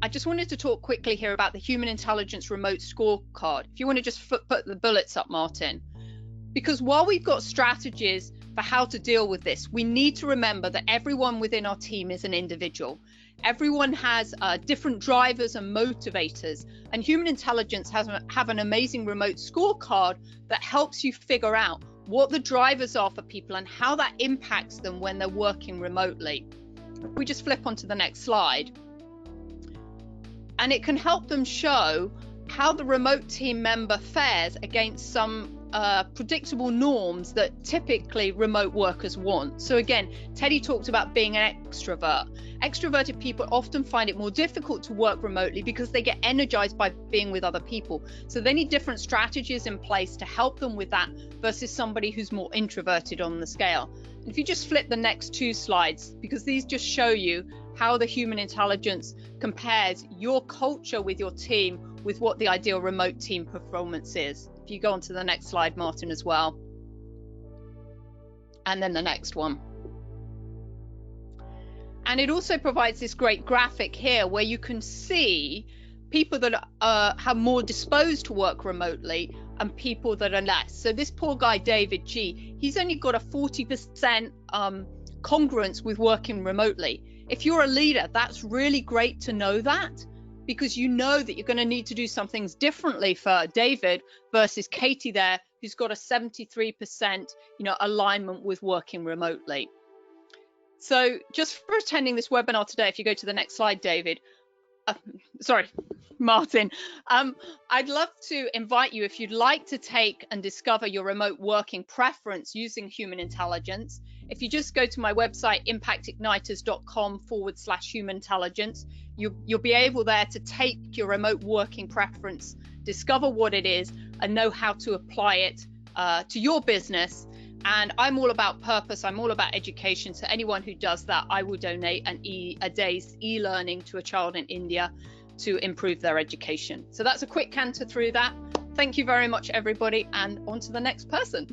I just wanted to talk quickly here about the Human Intelligence Remote Scorecard. If you want to just put the bullets up, Martin. Because while we've got strategies for how to deal with this, we need to remember that everyone within our team is an individual. Everyone has different drivers and motivators, and Human Intelligence have an amazing remote scorecard that helps you figure out what the drivers are for people and how that impacts them when they're working remotely. If we just flip onto the next slide. And it can help them show how the remote team member fares against some predictable norms that typically remote workers want. So again, Teddy talked about being an extrovert. Extroverted people often find it more difficult to work remotely because they get energized by being with other people. So they need different strategies in place to help them with that versus somebody who's more introverted on the scale. And if you just flip the next two slides, because these just show you how the human intelligence compares your culture with your team with what the ideal remote team performance is. If you go on to the next slide, Martin, as well. And then the next one. And it also provides this great graphic here where you can see people that are more disposed to work remotely and people that are less. So this poor guy, David G, he's only got a 40% congruence with working remotely. If you're a leader, that's really great to know that, because you know that you're going to need to do some things differently for David versus Katie there, who's got a 73% alignment with working remotely. So just for attending this webinar today, if you go to the next slide, David, sorry, Martin, I'd love to invite you, if you'd like to take and discover your remote working preference using human intelligence. If you just go to my website, impactigniters.com/human intelligence, you'll be able there to take your remote working preference, discover what it is, and know how to apply it to your business. And I'm all about purpose. I'm all about education. So anyone who does that, I will donate a day's e-learning to a child in India to improve their education. So that's a quick canter through that. Thank you very much, everybody. And on to the next person.